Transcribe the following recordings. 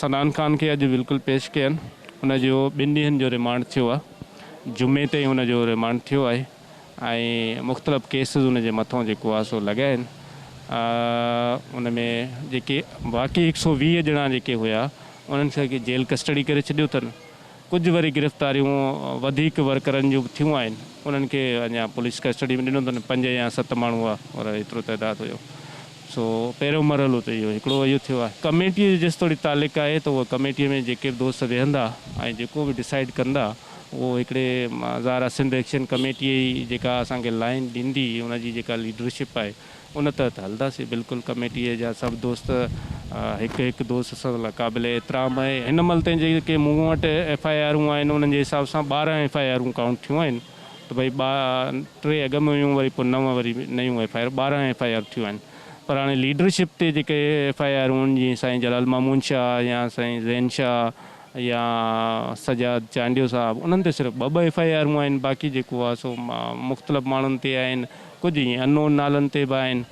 सनान खान के अॼु बिल्कुलु पेश कयनि। उनजो 2 ॾींहंनि जो रिमांड थियो आहे। जुमे ते उनजो रिमांड थियो आहे ऐं मुख़्तलिफ़ केसिस उनजे मथां जेको आहे सो लॻा आहिनि। उन में जेके बाक़ी 120 ॼणा जेके हुआ उन्हनि खे जेल कस्टडी करे छॾियो अथनि। कुझु वरी गिरफ़्तारियूं वधीक वर्करनि जूं थियूं आहिनि, उन्हनि खे अञा पुलिस कस्टडी में ॾिनो अथनि। 5 या 7 माण्हू हुआ और एतिरो तइदादु हुयो। सो पहिरियों मरहलो त इहो हिकिड़ो इहो थियो आहे। कमेटी जेसि तोड़ी तालिक़ आहे त उहा कमेटीअ में जेके बि दोस्त वेहंदा ऐं जेको बि डिसाइड कंदा उहो हिकिड़े ज़ारा सिंध एक्शन कमेटीअ जी जेका असांखे लाइन ॾींदी, उनजी जेका लीडरशिप आहे उन तहत हलंदासीं। बिल्कुलु कमेटीअ जा सभु दोस्त हिकु दोस्त सां क़ाबिल एतिराम आहे। हिन महिल ताईं जेके मूं वटि FIRूं आहिनि उन्हनि जे हिसाब सां 12 FIRूं काउंट थियूं आहिनि। त भई 3 अॻ में हुयूं, वरी पोइ 9 वरी नयूं FIR 12 FIR थियूं आहिनि। पर हाणे लीडरशिप ते जेके FIR आहिनि जीअं साईं जलाल मामून शाह या साईं ज़ैन शाह या सजाद चांडियो साहब, उन्हनि ते सिर्फ़ु 2 FIRूं आहिनि। बाक़ी जेको आहे सो मुख़्तलिफ़ माण्हुनि ते आहिनि, कुझु ईअं अननोन नालनि ते बि आहिनि।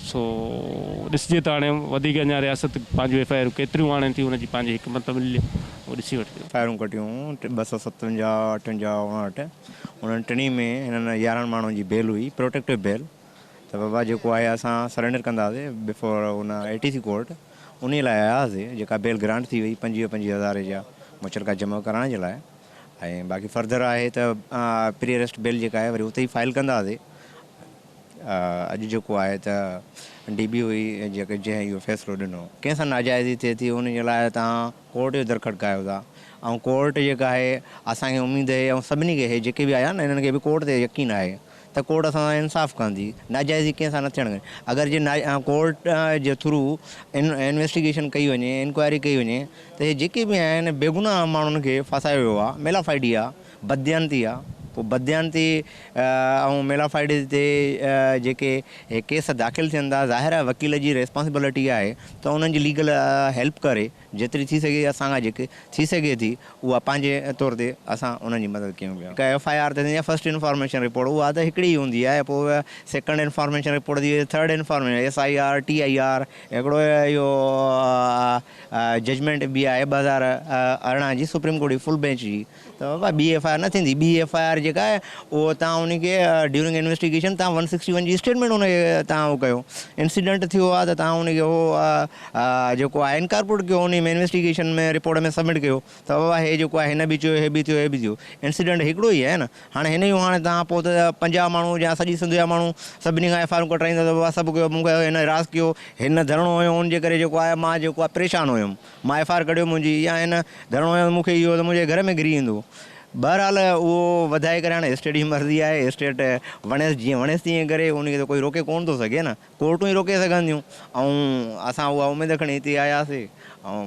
सो ॾिसिजे त हाणे वधीक अञा रियासत पंहिंजूं FIR केतिरियूं आणे थी, हुनजी पंहिंजी हिकमत मिली उहो ॾिसी वठिजे। FIRूं कटियूं 257, 58, 59। उन्हनि टिनी में हिननि 11 माण्हुनि जी बेल हुई, प्रोटेक्टिव बेल। त बाबा जेको आहे असां सरेंडर कंदासीं बिफोर उन ATC कोर्ट। उन लाइ आयासीं जेका बेल ग्रांट थी वई 25,000 जा मुचलका जमा कराइण जे लाइ। ऐं बाक़ी फर्दर आहे त प्री अरेस्ट बेल जेका आहे वरी उते ई फाइल कंदासीं। अॼु जेको आहे त DB हुई जेके जंहिं इहो फ़ैसिलो ॾिनो कंहिंसां नाजाइज़ी थिए थी उन जे लाइ तव्हां कोर्ट जो दर खटकायो था। ऐं कोर्ट जेका आहे असांखे उमेदु आहे ऐं सभिनी खे जेके बि आया न हिननि खे बि कोर्ट ते यकीन आहे त कोर्ट असां इंसाफ़ कंदी, नाजाइज़ी कंहिंसां न थियणु घुरिजे। अगरि जे कोर्ट जे थ्रू इन्वेस्टिगेशन कई वञे, इंक्वायरी कई वञे त हे जेके बि आहिनि बेगुनाह माण्हुनि खे फासायो वियो आहे, मेलाफाइडी आहे, बदयानती आहे। पोइ बदयानती ऐं मेलाफाइडी ते जेके केस दाख़िल थियनि था, ज़ाहिर आहे वकील जी रिस्पॉन्सिबिलिटी आहे त उन्हनि जी लीगल हेल्प करे जेतिरी थी सघे असांखां जेके थी सघे थी उहा पंहिंजे तौर ते असां उन्हनि जी मदद कयूं पिया। हिकु FIR ते या फर्स्ट इंफॉर्मेशन रिपोर्ट उहा त हिकिड़ी ई हूंदी आहे। पोइ सेकेंड इंफॉर्मेशन रिपोर्ट थी, थर्ड इंफॉर्मेशन SIR TIR हिकिड़ो इहो जजमेंट बि आहे 2018 जी सुप्रीम कोर्ट जी फुल बेंच जी। त बाबा ॿी FIR न थींदी। ॿी FIR जेका आहे उहो तव्हां उनखे ड्यूरिंग इन्वेस्टिगेशन तव्हां 161 जी स्टेटमेंट उनखे तव्हां उहो कयो। इंसिडेंट थियो आहे त तव्हां उनखे उहो जेको आहे इनकॉर्पोरेट कयो, उन में इन्वेस्टिगेशन में रिपोर्ट में सबमिट कयो त बाबा हे जेको आहे हिन बि चयो, हे बि थियो, हे बि थियो। इंसिडेंट हिकिड़ो ई आहे न। हाणे हिन जूं हाणे तव्हां पोइ त 50 माण्हू या सॼी सिंध जा माण्हू सभिनी खां FIR कटाईंदा त बाबा सभु कयो, मूंखे हिन राज़ कयो, हिन धरणो हुयो, हुनजे करे जेको आहे मां जेको आहे परेशान हुयुमि, मां FIR कढियो मुंहिंजी, या हिन धरणो हुयो मूंखे इहो त मुंहिंजे घर में घिरी ईंदो। बहरहाल उहो वधाए करे हाणे स्टेट जी मर्ज़ी आहे। स्टेट वणेसि जीअं वणेसि तीअं करे, उनखे त कोई रोके कोन थो सघे न, कोर्टूं ई रोके सघंदियूं। ऐं असां उहा उमेदु खणी हिते आयासीं ऐं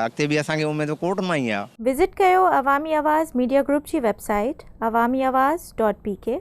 अॻिते बि असांखे उमेदु कोर्ट मां ई आहे। विज़िट कयो अवामी आवाज़ मीडिया ग्रुप जी वेबसाइट awamiawaz.pk।